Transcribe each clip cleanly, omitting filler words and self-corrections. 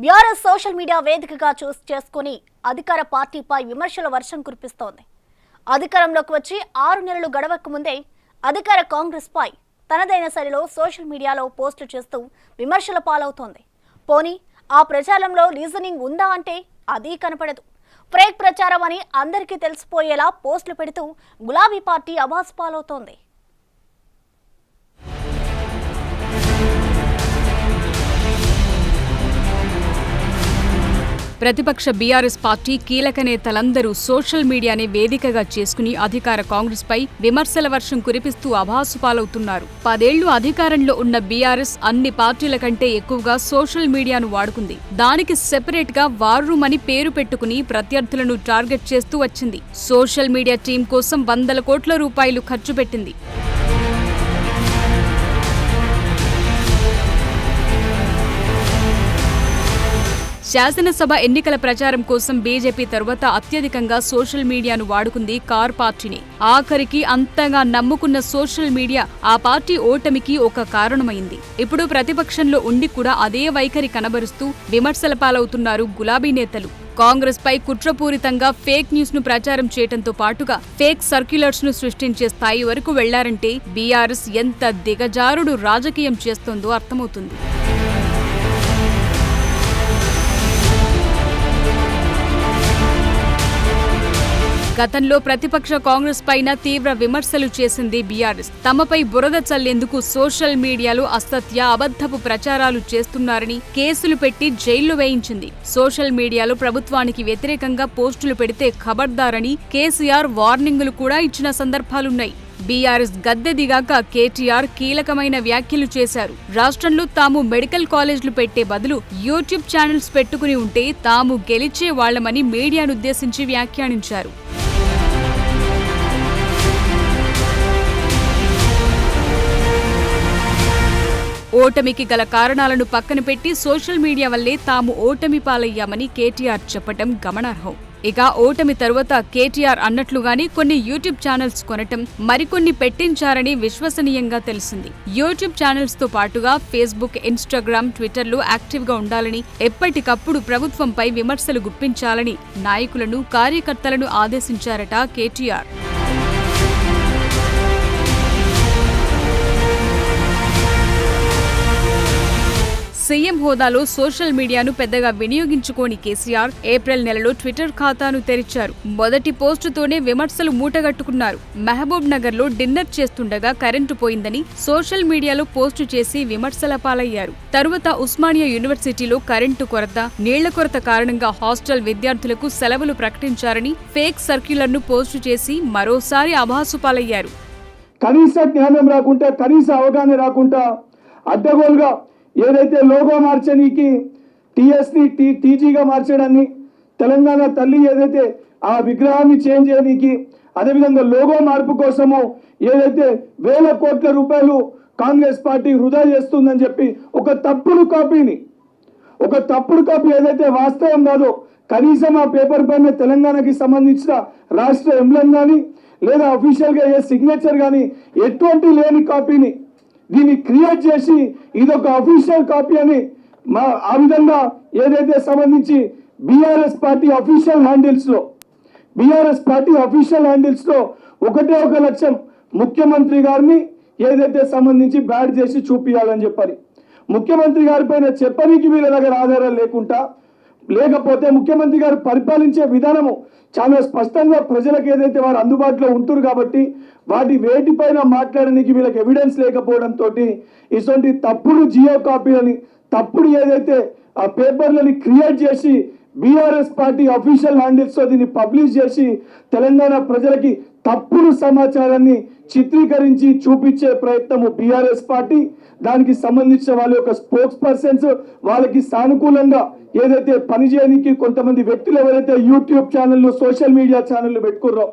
BRS social media వేదికగా చేసుకుని అధికార పార్టీపై విమర్శల వర్షం కురిపిస్తోంది. అధికారంలోకి వచ్చి 6 నెలలు గడవక ముందే అధికార కాంగ్రెస్ పై తనదైన శైలిలో సోషల్ మీడియాలో పోస్టులు చేస్తూ విమర్శల పాలవుతోంది. పోనీ ఆ ప్రచారంలో రీజనింగ్ ఉందా అంటే అది కనపడదు. ఫేక్ ప్రచారం అని అందరికీ తెలిసిపోయేలా పోస్టులు పెడుతూ గులాబీ పార్టీ అబాస్ పాలవుతోంది. ప్రతిపక్ష బీఆర్ఎస్ పార్టీ కీలక నేతలందరూ సోషల్ మీడియాని వేదికగా చేసుకుని అధికార కాంగ్రెస్ పై విమర్శల వర్షం కురిపిస్తూ అభాసుపాలవుతున్నారు. 10 ఏళ్లు అధికారంలో ఉన్న బీఆర్ఎస్ అన్ని పార్టీల కంటే ఎక్కువగా సోషల్ మీడియాను వాడుకుంది. దానికి సెపరేట్ గా వార్ రూమ్ అని పేరు పెట్టుకుని ప్రత్యర్థులను టార్గెట్ చేస్తూ వచ్చింది. సోషల్ మీడియా టీం కోసం వందల కోట్ల రూపాయలు ఖర్చు పెట్టింది. శాసనసభ ఎన్నికల ప్రచారం కోసం బీజేపీ తరువాత అత్యధికంగా సోషల్ మీడియాను వాడుకుంది కార్ పార్టీని. ఆఖరికి అంతగా నమ్ముకున్న సోషల్ మీడియా ఆ పార్టీ ఓటమికి ఒక కారణమైంది. ఇప్పుడు ప్రతిపక్షంలో ఉండి కూడా అదే వైఖరి కనబరుస్తూ విమర్శల పాలవుతున్నారు గులాబీ నేతలు. కాంగ్రెస్ పై కుట్రపూరితంగా ఫేక్ న్యూస్ ను ప్రచారం చేయడంతో పాటుగా ఫేక్ సర్క్యులర్స్ ను సృష్టించే స్థాయి వరకు వెళ్లారంటే బీఆర్ఎస్ ఎంత దిగజారుడు రాజకీయం చేస్తోందో అర్థమవుతుంది. గతంలో ప్రతిపక్ష కాంగ్రెస్ పైన తీవ్ర విమర్శలు చేసింది బీఆర్ఎస్. తమపై బురద చల్లేందుకు సోషల్ మీడియాలో అసత్య అబద్ధపు ప్రచారాలు చేస్తున్నారని కేసులు పెట్టి జైల్లో వేయించింది. సోషల్ మీడియాలో ప్రభుత్వానికి వ్యతిరేకంగా పోస్టులు పెడితే ఖబర్దారని కేసీఆర్ వార్నింగులు కూడా ఇచ్చిన సందర్భాలున్నాయి. బీఆర్ఎస్ గద్దె దిగాక కేటీఆర్ కీలకమైన వ్యాఖ్యలు చేశారు. రాష్ట్రంలో తాము మెడికల్ కాలేజ్లు పెట్టే బదులు యూట్యూబ్ ఛానల్స్ పెట్టుకుని ఉంటే తాము గెలిచే వాళ్లమని మీడియానుద్దేశించి వ్యాఖ్యానించారు. ఓటమికి గల కారణాలను పక్కన పెట్టి సోషల్ మీడియా వల్లే తాము ఓటమి పాలయ్యామని కేటీఆర్ చెప్పటం గమనార్హం. ఇక ఓటమి తరువాత కేటీఆర్ అన్నట్లుగానే కొన్ని యూట్యూబ్ ఛానల్స్ కొనటం, మరికొన్ని పెట్టించారని విశ్వసనీయంగా తెలిసింది. యూట్యూబ్ ఛానల్స్ తో పాటుగా ఫేస్బుక్, ఇన్స్టాగ్రామ్, ట్విట్టర్లో యాక్టివ్ గా ఉండాలని, ఎప్పటికప్పుడు ప్రభుత్వంపై విమర్శలు గుప్పించాలని నాయకులను, కార్యకర్తలను ఆదేశించారట కేటీఆర్. సీఎం హోదాలో సోషల్ మీడియాను పెద్దగా వినియోగించుకోని కేసీఆర్ ఏప్రిల్ నెలలో ట్విట్టర్ ఖాతాను తెరిచారు. మొదటి పోస్టుతోనే విమర్శలు మూటగట్టుకున్నారు. మహబూబ్ నగర్ లో డిన్నర్ చేస్తుండగా కరెంటు పోయిందని సోషల్ మీడియాలో పోస్టు చేసి విమర్శల పాలయ్యారు. తరువాత ఉస్మానియా యూనివర్సిటీలో కరెంటు కొరత, నీళ్ల కొరత కారణంగా హాస్టల్ విద్యార్థులకు సెలవులు ప్రకటించారని ఫేక్ సర్క్యులర్ ను పోస్టు చేసి మరోసారి అభాసు పాలయ్యారు. కనీస జ్ఞానం రాకుండా, కనీస అవగాహన రాకుండా అడ్డగోలుగా ఏదైతే లోగో మార్చడానికి టీఎస్ని టీజీగా మార్చడాన్ని, తెలంగాణ తల్లి ఏదైతే ఆ విగ్రహాన్ని చేంజ్ చేయడానికి, అదేవిధంగా లోగో మార్పు కోసము ఏదైతే వేల కోట్ల రూపాయలు కాంగ్రెస్ పార్టీ వృధా చేస్తుందని చెప్పి ఒక తప్పుడు కాపీ ఏదైతే వాస్తవం కాదో, కనీసం ఆ పేపర్ పైన తెలంగాణకి సంబంధించిన రాష్ట్ర ఎంబ్లెమ్ కానీ లేదా అఫీషియల్గా ఏ సిగ్నేచర్ కానీ ఎటువంటి లేని కాపీని దీన్ని క్రియేట్ చేసి ఇదొక అఫీషియల్ కాపీ అని ఆ విధంగా ఏదైతే సంబంధించి బీఆర్ఎస్ పార్టీ అఫీషియల్ హ్యాండిల్స్ లో ఒకటే ఒక లక్ష్యం, ముఖ్యమంత్రి గారిని ఏదైతే సంబంధించి బ్యాడ్ చేసి చూపియాలని చెప్పాలి. ముఖ్యమంత్రి గారి పైన చెప్పడానికి వీళ్ళ దగ్గర ఆధారాలు లేకపోతే ముఖ్యమంత్రి గారు పరిపాలించే విధానము చాలా స్పష్టంగా ప్రజలకు ఏదైతే వారు అందుబాటులో ఉంటారు కాబట్టి వేటిపైన మాట్లాడడానికి వీళ్ళకి ఎవిడెన్స్ లేకపోవడంతో ఇటువంటి తప్పుడు జియో కాపీలని, తప్పుడు ఏదైతే ఆ పేపర్లని క్రియేట్ చేసి బీఆర్ఎస్ పార్టీ అఫీషియల్ హ్యాండిల్స్ తో దీన్ని పబ్లిష్ చేసి తెలంగాణ ప్రజలకి తప్పుడు సమాచారాన్ని చిత్రీకరించి చూపించే ప్రయత్నము బీఆర్ఎస్ పార్టీ. దానికి సంబంధించిన వాళ్ళ యొక్క స్పోక్స్ పర్సన్స్, వాళ్ళకి సానుకూలంగా ఏదైతే పనిచేయడానికి కొంతమంది వ్యక్తులు ఎవరైతే యూట్యూబ్ ఛానళ్ళు, సోషల్ మీడియా ఛానళ్ళు పెట్టుకున్నారో,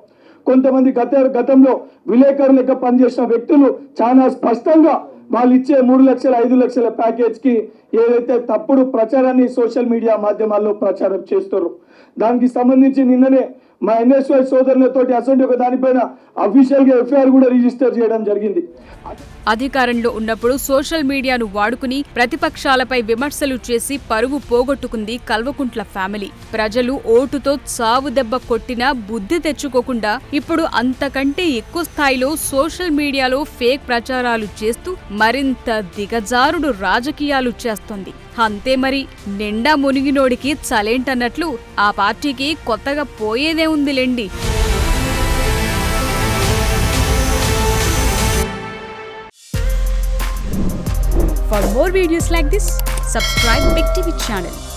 కొంతమంది గతంలో విలేకరులు లెక్క పనిచేసిన వ్యక్తులు చాలా స్పష్టంగా వాళ్ళు ఇచ్చే 3 లక్షల 5 లక్షల ప్యాకేజ్ కి ఏదైతే తప్పుడు ప్రచారాన్ని సోషల్ మీడియా మాధ్యమాల్లో ప్రచారం చేస్తారు. దానికి సంబంధించి నిన్ననే మా NSY సోదరులతోటి అసలు ఒక దానిపైన అఫీషియల్గా ఎఫ్ఐఆర్ కూడా రిజిస్టర్ చేయడం జరిగింది. అధికారంలో ఉన్నప్పుడు సోషల్ మీడియాను వాడుకుని ప్రతిపక్షాలపై విమర్శలు చేసి పరువు పోగొట్టుకుంది కల్వకుంట్ల ఫ్యామిలీ. ప్రజలు ఓటుతో చావు దెబ్బ కొట్టినా బుద్ధి తెచ్చుకోకుండా ఇప్పుడు అంతకంటే ఎక్కువ స్థాయిలో సోషల్ మీడియాలో ఫేక్ ప్రచారాలు చేస్తూ మరింత దిగజారుడు రాజకీయాలు చేస్తోంది. అంతే మరి, నిండా మునిగినోడికి చలేంటన్నట్లు ఆ పార్టీకి కొత్తగా పోయేదే ఉందిలేండి. For more videos like this, subscribe Big TV channel.